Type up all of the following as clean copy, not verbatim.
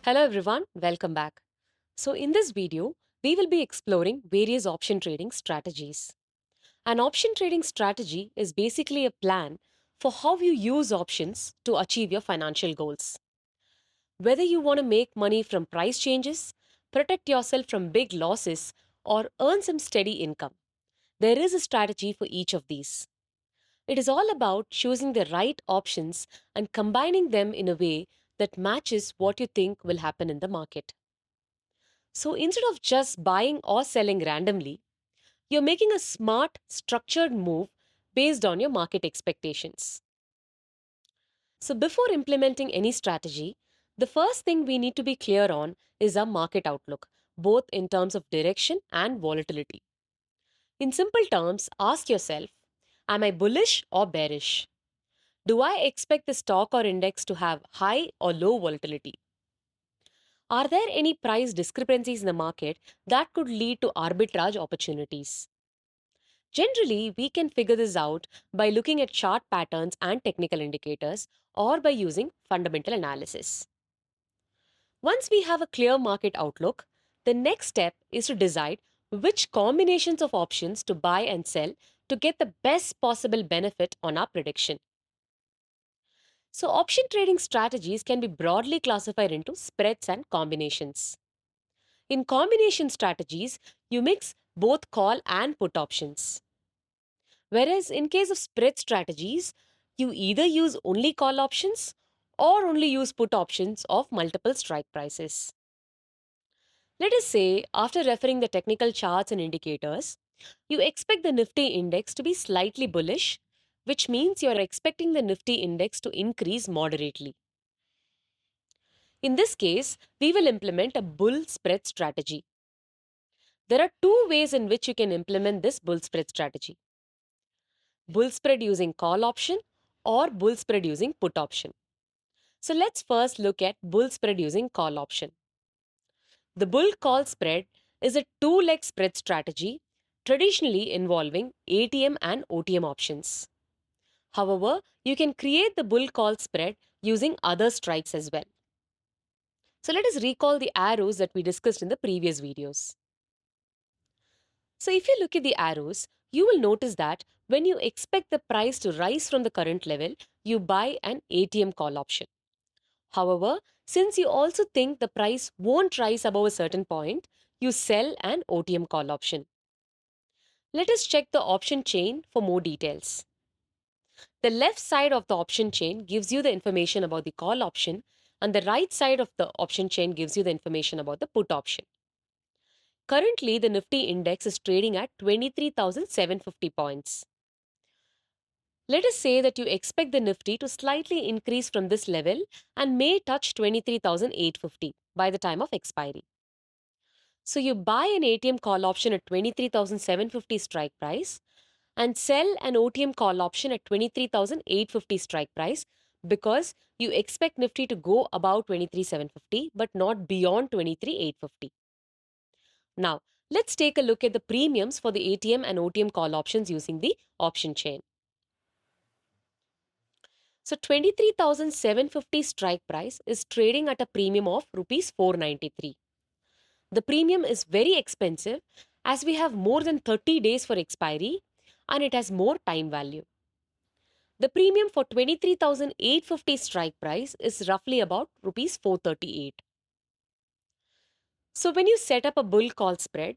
Hello everyone, welcome back. So in this video, we will be exploring various option trading strategies. An option trading strategy is basically a plan for how you use options to achieve your financial goals. Whether you want to make money from price changes, protect yourself from big losses, or earn some steady income, there is a strategy for each of these. It is all about choosing the right options and combining them in a way that matches what you think will happen in the market. So instead of just buying or selling randomly, you're making a smart, structured move based on your market expectations. So before implementing any strategy, the first thing we need to be clear on is our market outlook, both in terms of direction and volatility. In simple terms, ask yourself, am I bullish or bearish? Do I expect the stock or index to have high or low volatility? Are there any price discrepancies in the market that could lead to arbitrage opportunities? Generally, we can figure this out by looking at chart patterns and technical indicators or by using fundamental analysis. Once we have a clear market outlook, the next step is to decide which combinations of options to buy and sell to get the best possible benefit on our prediction. So, option trading strategies can be broadly classified into spreads and combinations. In combination strategies, you mix both call and put options. Whereas in case of spread strategies, you either use only call options or only use put options of multiple strike prices. Let us say, after referring the technical charts and indicators, you expect the Nifty index to be slightly bullish, which means you are expecting the Nifty index to increase moderately. In this case, we will implement a bull spread strategy. There are two ways in which you can implement this bull spread strategy: bull spread using call option or bull spread using put option. So let's first look at bull spread using call option. The bull call spread is a two-leg spread strategy traditionally involving ATM and OTM options. However, you can create the bull call spread using other strikes as well. So let us recall the arrows that we discussed in the previous videos. So if you look at the arrows, you will notice that when you expect the price to rise from the current level, you buy an ATM call option. However, since you also think the price won't rise above a certain point, you sell an OTM call option. Let us check the option chain for more details. The left side of the option chain gives you the information about the call option, and the right side of the option chain gives you the information about the put option. Currently, the Nifty index is trading at 23,750 points. Let us say that you expect the Nifty to slightly increase from this level and may touch 23,850 by the time of expiry. So you buy an ATM call option at 23,750 strike price and sell an OTM call option at 23,850 strike price because you expect Nifty to go above 23,750 but not beyond 23,850. Now, let's take a look at the premiums for the ATM and OTM call options using the option chain. So 23,750 strike price is trading at a premium of rupees 493. The premium is very expensive as we have more than 30 days for expiry and it has more time value. The premium for 23,850 strike price is roughly about rupees 438. So when you set up a bull call spread,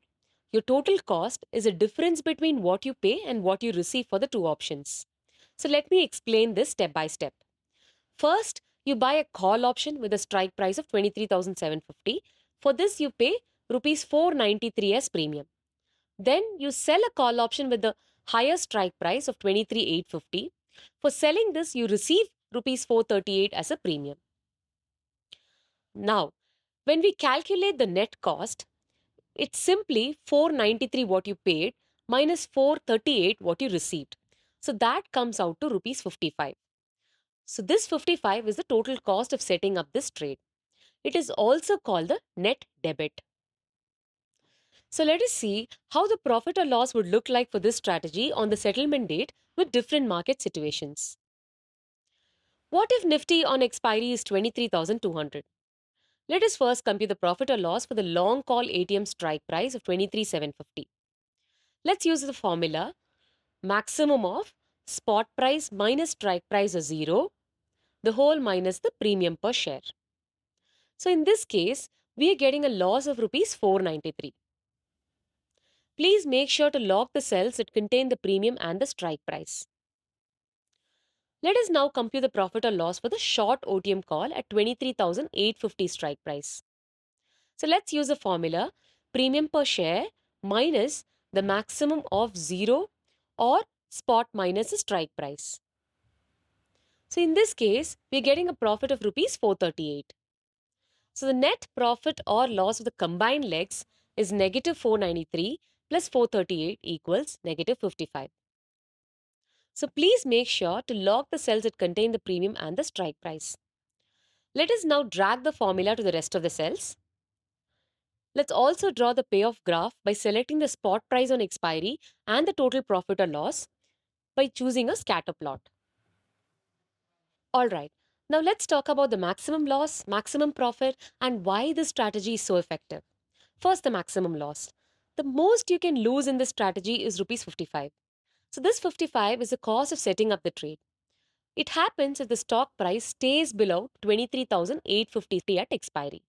your total cost is a difference between what you pay and what you receive for the two options. So let me explain this step by step. First, you buy a call option with a strike price of 23,750. For this, you pay rupees 493 as premium. Then you sell a call option with the higher strike price of 23,850. For selling this, you receive rupees 438 as a premium. Now, when we calculate the net cost, it's simply 493 what you paid minus 438 what you received. So that comes out to rupees 55. So this 55 is the total cost of setting up this trade. It is also called the net debit. So let us see how the profit or loss would look like for this strategy on the settlement date with different market situations. What if Nifty on expiry is 23,200? Let us first compute the profit or loss for the long call ATM strike price of 23,750. Let's use the formula maximum of spot price minus strike price is 0, the whole minus the premium per share. So in this case, we are getting a loss of rupees 493. Please make sure to log the cells that contain the premium and the strike price. Let us now compute the profit or loss for the short OTM call at 23,850 strike price. So let's use the formula premium per share minus the maximum of 0 or spot minus the strike price. So in this case, we're getting a profit of rupees 438. So the net profit or loss of the combined legs is negative 493 plus 438 equals negative 55. So please make sure to log the cells that contain the premium and the strike price. Let us now drag the formula to the rest of the cells. Let's also draw the payoff graph by selecting the spot price on expiry and the total profit or loss by choosing a scatter plot. Alright, now let's talk about the maximum loss, maximum profit, and why this strategy is so effective. First, the maximum loss. The most you can lose in this strategy is rupees 55. So this 55 is the cost of setting up the trade. It happens if the stock price stays below 23,850 at expiry.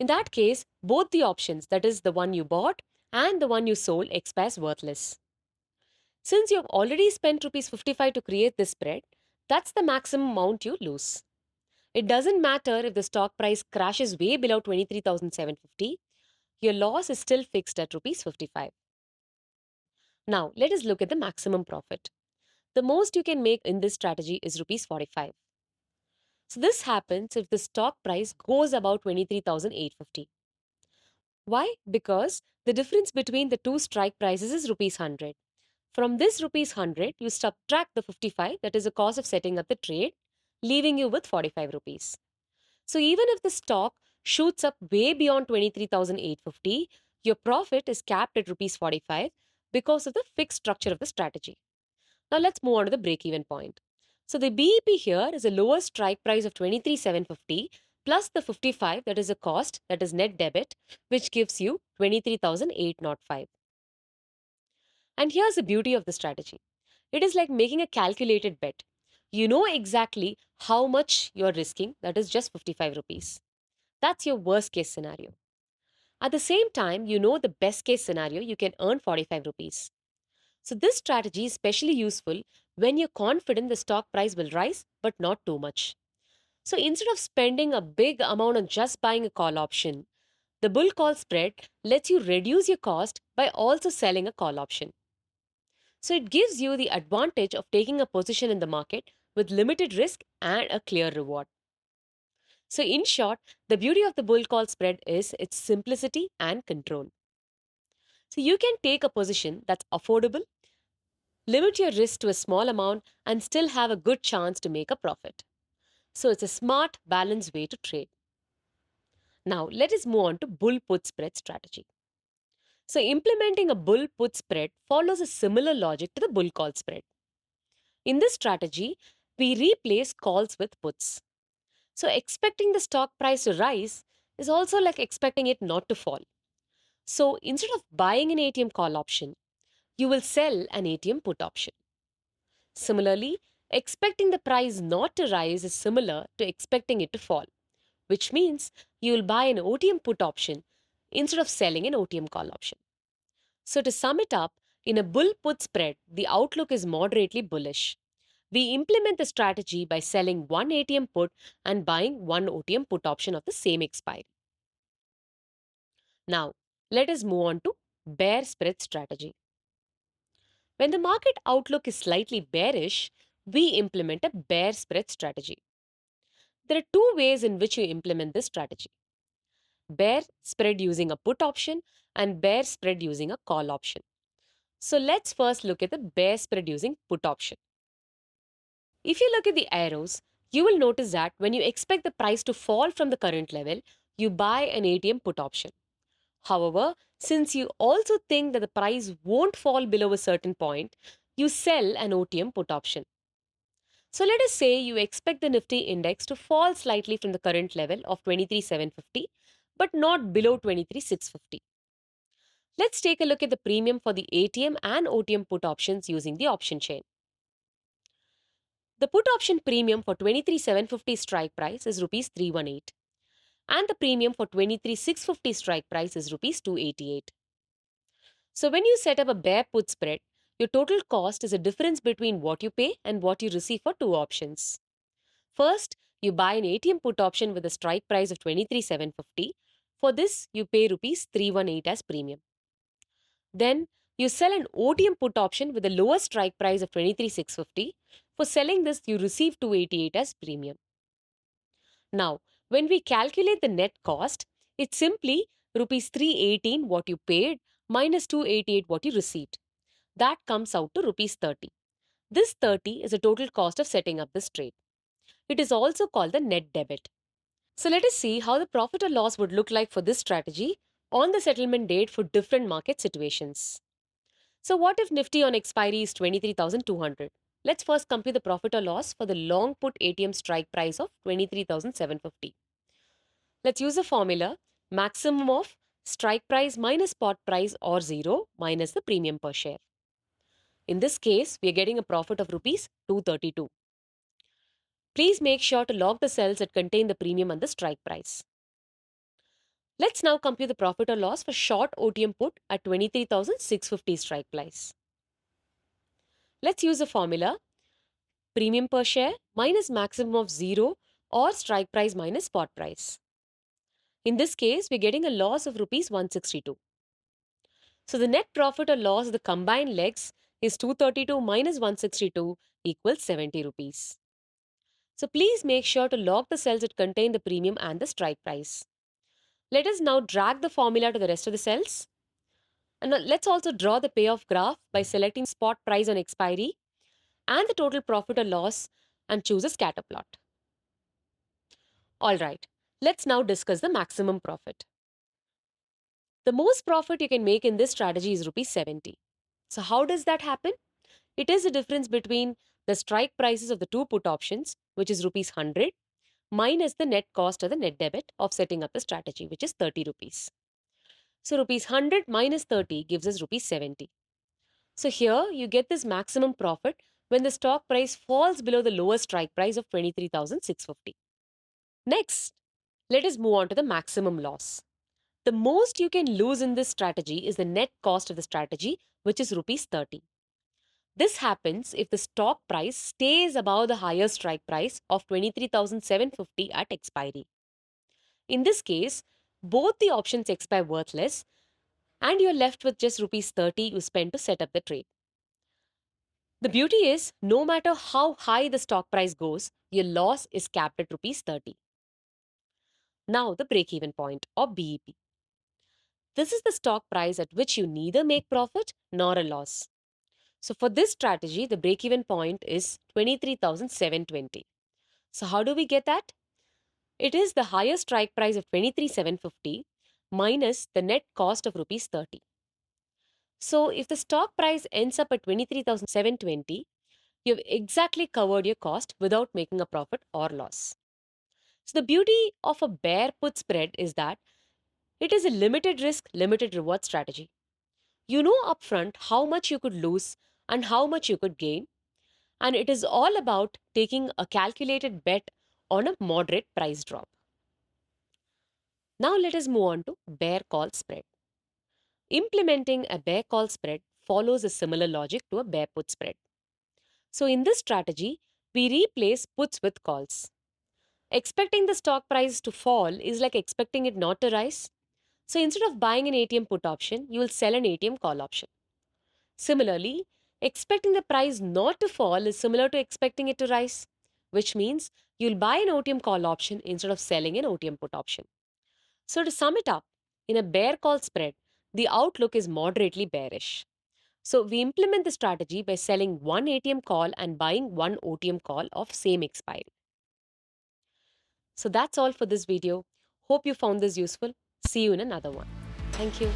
In that case, both the options, that is the one you bought and the one you sold, expires worthless. Since you have already spent rupees 55 to create this spread, that's the maximum amount you lose. It doesn't matter if the stock price crashes way below 23,750, your loss is still fixed at rupees 55. Now, let us look at the maximum profit. The most you can make in this strategy is rupees 45. So this happens if the stock price goes about 23,850. Why? Because the difference between the two strike prices is rupees 100. From this rupees 100, you subtract the 55, that is the cost of setting up the trade, leaving you with 45 rupees. So even if the stock shoots up way beyond 23,850, your profit is capped at rupees 45 because of the fixed structure of the strategy. Now let's move on to the break-even point. So the BEP here is a lower strike price of 23,750 plus the 55, that is a cost, that is net debit, which gives you 23,805. And here's the beauty of the strategy. It is like making a calculated bet. You know exactly how much you're risking, that is just 55 rupees. That's your worst case scenario. At the same time, you know the best case scenario, you can earn 45 rupees. So this strategy is especially useful when you're confident the stock price will rise, but not too much. So instead of spending a big amount on just buying a call option, the bull call spread lets you reduce your cost by also selling a call option. So it gives you the advantage of taking a position in the market with limited risk and a clear reward. So in short, the beauty of the bull call spread is its simplicity and control. So you can take a position that's affordable, limit your risk to a small amount, and still have a good chance to make a profit. So it's a smart, balanced way to trade. Now let us move on to bull put spread strategy. So implementing a bull put spread follows a similar logic to the bull call spread. In this strategy, we replace calls with puts. So expecting the stock price to rise is also like expecting it not to fall. So instead of buying an ATM call option, you will sell an ATM put option. Similarly, expecting the price not to rise is similar to expecting it to fall, which means you will buy an OTM put option instead of selling an OTM call option. So to sum it up, in a bull put spread, the outlook is moderately bullish. We implement the strategy by selling one ATM put and buying one OTM put option of the same expiry. Now, let us move on to bear spread strategy. When the market outlook is slightly bearish, we implement a bear spread strategy. There are two ways in which you implement this strategy: bear spread using a put option and bear spread using a call option. So let's first look at the bear spread using put option. If you look at the arrows, you will notice that when you expect the price to fall from the current level, you buy an ATM put option. However, since you also think that the price won't fall below a certain point, you sell an OTM put option. So let us say you expect the Nifty index to fall slightly from the current level of 23,750 but not below 23,650. Let's take a look at the premium for the ATM and OTM put options using the option chain. The put option premium for 23,750 strike price is rupees 318 and the premium for 23,650 strike price is rupees 288. So when you set up a bear put spread, your total cost is a difference between what you pay and what you receive for two options. First, you buy an ATM put option with a strike price of 23,750. For this, you pay rupees 318 as premium. Then, you sell an OTM put option with a lower strike price of 23,650. For selling this, you receive 288 as premium. Now, when we calculate the net cost, it's simply rupees 318 what you paid minus 288 what you received. That comes out to rupees 30. This 30 is the total cost of setting up this trade. It is also called the net debit. So let us see how the profit or loss would look like for this strategy on the settlement date for different market situations. So what if Nifty on expiry is 23,200? Let's first compute the profit or loss for the long put ATM strike price of 23,750. Let's use the formula maximum of strike price minus spot price or 0 minus the premium per share. In this case, we are getting a profit of rupees 232. Please make sure to log the cells that contain the premium and the strike price. Let's now compute the profit or loss for short OTM put at 23,650 strike price. Let's use the formula premium per share minus maximum of 0 or strike price minus spot price. In this case, we're getting a loss of rupees 162. So the net profit or loss of the combined legs is 232 minus 162 equals 70 rupees. So please make sure to log the cells that contain the premium and the strike price. Let us now drag the formula to the rest of the cells. And now let's also draw the payoff graph by selecting spot price on expiry and the total profit or loss and choose a scatter plot. Alright, let's now discuss the maximum profit. The most profit you can make in this strategy is rupees 70. So how does that happen? It is the difference between the strike prices of the two put options, which is rupees 100, minus the net cost or the net debit of setting up the strategy, which is 30 rupees. So rupees 100 minus 30 gives us rupees 70. So here you get this maximum profit when the stock price falls below the lower strike price of 23,650. Next, let us move on to the maximum loss. The most you can lose in this strategy is the net cost of the strategy, which is rupees 30. This happens if the stock price stays above the higher strike price of 23,750 at expiry. In this case, both the options expire worthless and you're left with just rupees 30 you spent to set up the trade. The beauty is, no matter how high the stock price goes, your loss is capped at rupees 30. Now the break-even point or BEP. This is the stock price at which you neither make profit nor a loss. So for this strategy, the break-even point is 23,720. So how do we get that? It is the higher strike price of 23,750 minus the net cost of rupees 30. So if the stock price ends up at 23,720, you've exactly covered your cost without making a profit or loss. So the beauty of a bear put spread is that it is a limited risk, limited reward strategy. You know upfront how much you could lose and how much you could gain, and it is all about taking a calculated bet on a moderate price drop. Now let us move on to bear call spread. Implementing a bear call spread follows a similar logic to a bear put spread. So in this strategy, we replace puts with calls. Expecting the stock price to fall is like expecting it not to rise. So instead of buying an ATM put option, you will sell an ATM call option. Similarly, expecting the price not to fall is similar to expecting it to rise, which means you'll buy an OTM call option instead of selling an OTM put option. So to sum it up, in a bear call spread, the outlook is moderately bearish. So we implement the strategy by selling one ATM call and buying one OTM call of same expiry. So that's all for this video. Hope you found this useful. See you in another one. Thank you.